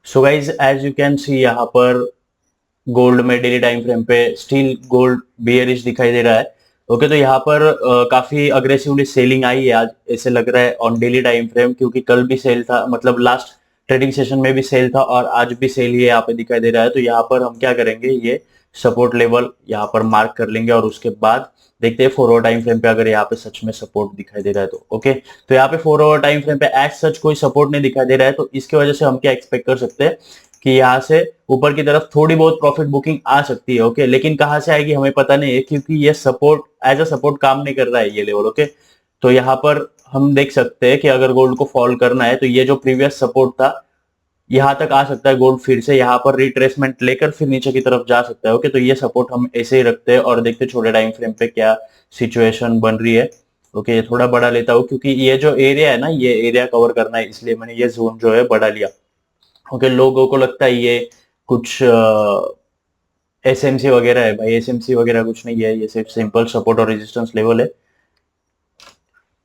So guys as you can see यहाँ पर gold में डेली टाइम फ्रेम पे स्टील गोल्ड बियरिश दिखाई दे रहा है। ओके, तो यहाँ पर काफी अग्रेसिवली सेलिंग आई है आज, ऐसे लग रहा है ऑन डेली टाइम फ्रेम, क्योंकि कल भी सेल था, मतलब लास्ट ट्रेडिंग सेशन में भी सेल था और आज भी सेल ही यहाँ पे दिखाई दे रहा है। तो यहाँ पर हम क्या करेंगे, ये सपोर्ट लेवल यहाँ पर मार्क कर लेंगे और उसके बाद देखते हैं 4 आवर टाइम फ्रेम पे अगर यहाँ पे सच में सपोर्ट दिखाई दे रहा है तो। ओके, तो यहाँ पे 4 आवर टाइम फ्रेम पे एज सच कोई सपोर्ट नहीं दिखाई दे रहा है, तो इसकी वजह से हम क्या एक्सपेक्ट कर सकते हैं कि यहाँ से ऊपर की तरफ थोड़ी बहुत प्रॉफिट बुकिंग आ सकती है। ओके, लेकिन कहाँ से आएगी हमें पता नहीं है, क्योंकि ये सपोर्ट एज अ सपोर्ट काम नहीं कर रहा है ये लेवल। ओके, तो यहाँ पर हम देख सकते हैं कि अगर गोल्ड को फॉल करना है तो ये जो प्रीवियस सपोर्ट था यहाँ तक आ सकता है गोल्ड, फिर से यहाँ पर रिट्रेसमेंट लेकर फिर नीचे की तरफ जा सकता है। ओके, तो ये सपोर्ट हम ऐसे ही रखते हैं और देखते हैं छोटे टाइम फ्रेम पे क्या सिचुएशन बन रही है। ओके, ये थोड़ा बड़ा लेता हूँ क्योंकि ये जो एरिया है ना, ये एरिया कवर करना है, इसलिए मैंने ये जोन जो है बड़ा लिया। ओके, लोगों को लगता है ये कुछ एसएमसी वगैरह है, भाई एसएमसी वगैरह कुछ नहीं है, ये सिर्फ सिंपल सपोर्ट और रेजिस्टेंस लेवल है।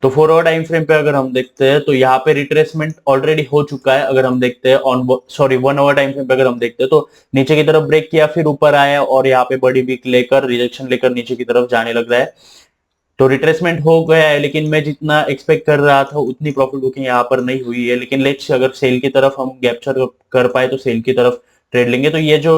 तो 4 आवर टाइम फ्रेम पे अगर हम देखते हैं तो यहाँ पे रिट्रेसमेंट ऑलरेडी हो चुका है। अगर हम देखते हैं ऑन 1 आवर टाइम फ्रेम पे अगर हम देखते हैं तो नीचे की तरफ ब्रेक किया, फिर ऊपर आया और यहाँ पे बड़ी वीक लेकर रिजेक्शन लेकर नीचे की तरफ जाने लग रहा है। तो रिट्रेसमेंट हो गया है, लेकिन मैं जितना एक्सपेक्ट कर रहा था उतनी प्रॉफिट बुकिंग यहाँ पर नहीं हुई है। लेकिन लेट्स अगर सेल की तरफ हम कैप्चर कर पाए तो सेल की तरफ ट्रेड लेंगे। तो ये जो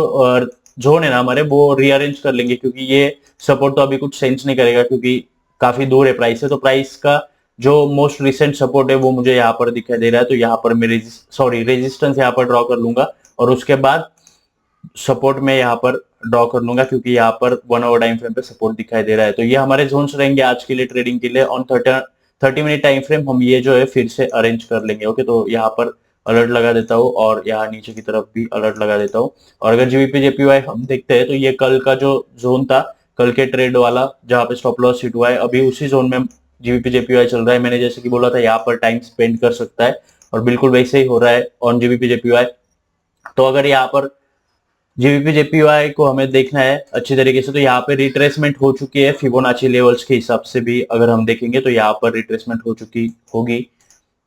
जोन है ना हमारे, वो रीअरेंज कर लेंगे, क्योंकि ये सपोर्ट तो अभी कुछ सेंस नहीं करेगा क्योंकि काफी दूर है प्राइस से। तो प्राइस का जो मोस्ट रिसेंट सपोर्ट है वो मुझे यहाँ पर दिखाई दे रहा है, तो यहाँ पर मैं रेजिस्टेंस यहाँ पर ड्रॉ कर लूंगा और उसके बाद सपोर्ट में यहाँ पर ड्रॉ कर लूंगा, क्योंकि यहाँ पर 1 आवर टाइम फ्रेम पे सपोर्ट दिखाई दे रहा है। तो ये हमारे जोन्स रहेंगे आज के लिए ट्रेडिंग के लिए। ऑन 30 मिनट टाइम फ्रेम हम ये जो है फिर से अरेंज कर लेंगे। ओके, तो यहाँ पर अलर्ट लगा देता हूँ और यहाँ नीचे की तरफ भी अलर्ट लगा देता हूँ। और अगर जीबीपी जेपीवाई हम देखते हैं तो ये कल का जो जोन था, कल के ट्रेड वाला जहाँ पे स्टॉप लॉस हिट हुआ है, अभी उसी जोन में जीबीपी जेपीवाई चल रहा है। मैंने जैसे कि बोला था यहाँ पर टाइम स्पेंड कर सकता है और बिल्कुल वैसे ही हो रहा है ऑन जीबीपी जेपीवाई। तो अगर यहाँ पर जीबीपी जेपीवाई को हमें देखना है अच्छी तरीके से, तो यहाँ पे रिट्रेसमेंट हो चुकी है फिबोनाची लेवल्स के हिसाब से भी अगर हम देखेंगे तो यहाँ पर रिट्रेसमेंट हो चुकी होगी।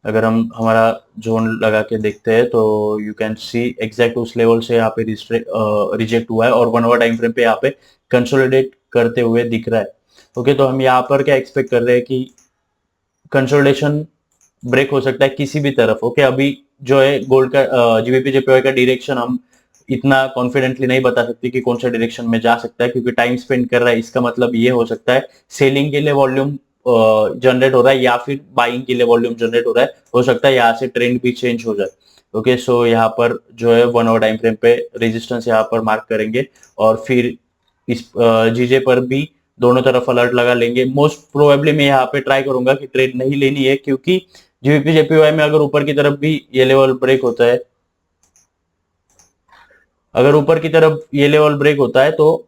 अगर हम हमारा जोन लगा के देखते हैं तो यू कैन सी एग्जैक्ट उस लेवल से यहाँ पे रिजेक्ट हुआ है और 1 आवर टाइम फ्रेम पे यहाँ पे कंसोलिडेट करते हुए दिख रहा है। ओके, तो हम यहाँ पर क्या एक्सपेक्ट कर रहे हैं कि कंसोलिडेशन ब्रेक हो सकता है किसी भी तरफ। ओके, अभी जो है गोल्ड का जीबीपी जेपीवाई का डायरेक्शन हम इतना कॉन्फिडेंटली नहीं बता सकते कि कौन सा डायरेक्शन में जा सकता है, क्योंकि टाइम स्पेंड कर रहा है। इसका मतलब ये हो सकता है सेलिंग के लिए वॉल्यूम जनरेट हो रहा है या फिर बाइंग के लिए वॉल्यूम जनरेट हो रहा है। हो सकता है यहाँ से ट्रेंड भी चेंज हो जाए। ओके, सो यहाँ पर जो है 1 आवर टाइम फ्रेम पे रेजिस्टेंस यहाँ पर मार्क करेंगे और फिर इस जीजे पर भी दोनों तरफ अलर्ट लगा लेंगे। मोस्ट प्रोबेबली मैं यहाँ पे ट्राई करूंगा कि ट्रेड नहीं लेनी है, क्योंकि जीबीपी जेपीवाई में अगर ऊपर की तरफ भी ये लेवल ब्रेक होता है, अगर ऊपर की तरफ ये लेवल ब्रेक होता है तो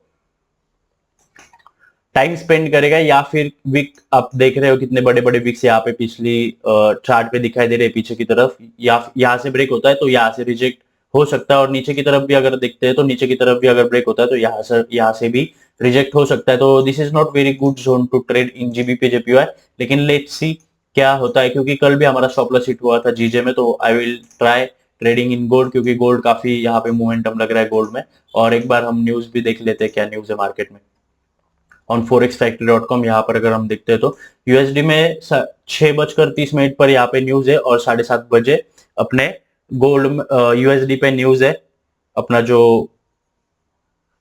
टाइम स्पेंड करेगा, या फिर विक आप देख रहे हो कितने बड़े बड़े विक्स यहाँ पे पिछली चार्ट पे दिखाई दे रहे हैं पीछे की तरफ, या यहाँ से ब्रेक होता है तो यहाँ से रिजेक्ट हो सकता है। और नीचे की तरफ भी अगर देखते हैं तो नीचे की तरफ भी अगर ब्रेक होता है तो यहाँ से भी रिजेक्ट हो सकता है। तो this is not very good zone to trade in GBP JPY. लेकिन लेट्स सी क्या होता है, क्योंकि कल भी हमारा स्टॉप लॉस हिट हुआ था जीजे में। तो I will try trading in gold, क्योंकि गोल्ड काफी यहाँ पे मोमेंटम लग रहा है गोल्ड में। और एक बार हम न्यूज भी देख लेते हैं क्या न्यूज है मार्केट में ऑन forexfactory.com। यहाँ पर अगर हम देखते हैं तो यूएसडी में 6:30 पर यहाँ पे न्यूज है और 7:30 अपने गोल्ड यूएसडी पे न्यूज है अपना जो,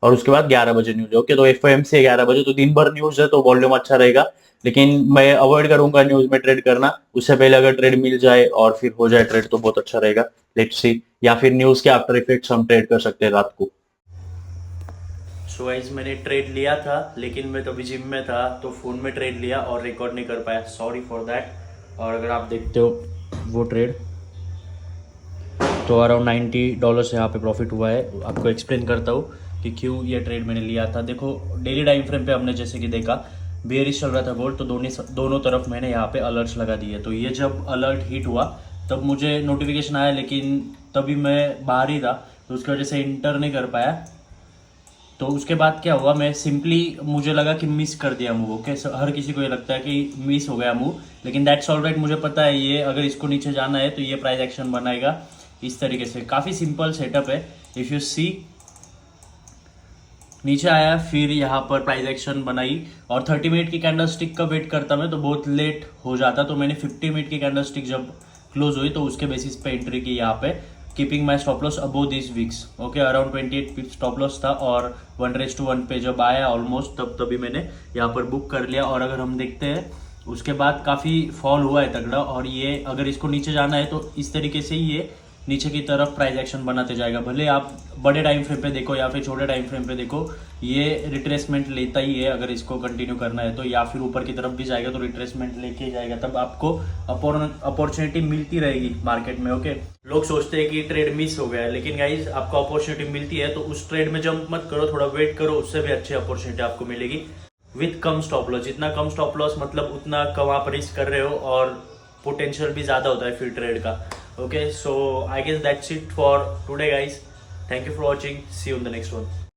और उसके बाद 11 न्यूज है। ओके, तो एफओएमसी 11 तो दिन भर न्यूज है तो वॉल्यूम अच्छा रहेगा। लेकिन मैं अवॉइड करूंगा न्यूज में ट्रेड करना, उससे पहले अगर ट्रेड मिल जाए और फिर हो जाए ट्रेड तो बहुत अच्छा रहेगा। लेट्स सी, या फिर न्यूज के आफ्टर इफेक्ट्स हम ट्रेड कर सकते हैं रात को। सो गाइस, मैंने ट्रेड लिया था लेकिन मैं तभी जिम में था तो फ़ोन में ट्रेड लिया और रिकॉर्ड नहीं कर पाया, सॉरी फॉर दैट। और अगर आप देखते हो वो ट्रेड तो अराउंड $90 से यहाँ पे प्रॉफिट हुआ है। आपको एक्सप्लेन करता हूँ कि क्यों ये ट्रेड मैंने लिया था। देखो डेली टाइम फ्रेम पे हमने जैसे कि देखा बेयरिश चल रहा था गोल्ड, तो दोनों तरफ मैंने यहाँ पे अलर्ट्स लगा दिए। तो ये जब अलर्ट हिट हुआ तब मुझे नोटिफिकेशन आया, लेकिन तभी मैं बाहर ही था तो उसकी वजह से इंटर नहीं कर पाया। तो उसके बाद क्या हुआ, मैं सिंपली मुझे लगा कि मिस कर दिया मूव। ओके, हर किसी को ये लगता है कि मिस हो गया मूव, लेकिन दैट्स ऑल राइट। मुझे पता है ये अगर इसको नीचे जाना है तो ये प्राइस एक्शन बनाएगा, इस तरीके से काफ़ी सिंपल सेटअप है। इफ़ यू सी नीचे आया, फिर यहाँ पर प्राइस एक्शन बनाई और 30 मिनट की कैंडल स्टिक का वेट करता मैं तो बहुत लेट हो जाता, तो मैंने 50 मिनट की कैंडल स्टिक जब क्लोज हुई तो उसके बेसिस पे एंट्री की यहाँ पे, keeping my stop loss above this weeks. Okay, around 28 pip stop loss था और 1:1 पे जब आया ऑलमोस्ट तभी मैंने यहाँ पर बुक कर लिया। और अगर हम देखते हैं उसके बाद काफ़ी फॉल हुआ है तगड़ा, और ये अगर इसको नीचे जाना है तो इस तरीके से ही ये नीचे की तरफ प्राइस एक्शन बनाते जाएगा। भले आप बड़े टाइम फ्रेम पे देखो या फिर छोटे टाइम फ्रेम पे देखो, ये रिट्रेसमेंट लेता ही है अगर इसको कंटिन्यू करना है तो, या फिर ऊपर की तरफ भी जाएगा तो रिट्रेसमेंट लेके ही जाएगा, तब आपको अपॉर्चुनिटी मिलती रहेगी मार्केट में। ओके, लोग सोचते हैं कि ट्रेड मिस हो गया है, लेकिन गाइज आपको अपॉर्चुनिटी मिलती है तो उस ट्रेड में जंप मत करो, थोड़ा वेट करो, उससे भी अच्छी अपॉर्चुनिटी आपको मिलेगी विथ कम स्टॉप लॉस। जितना कम स्टॉप लॉस मतलब उतना कम आप रिस्क कर रहे हो और पोटेंशियल भी ज़्यादा होता है फिर ट्रेड का। Okay, so I guess that's it for today, guys. Thank you for watching. See you in the next one.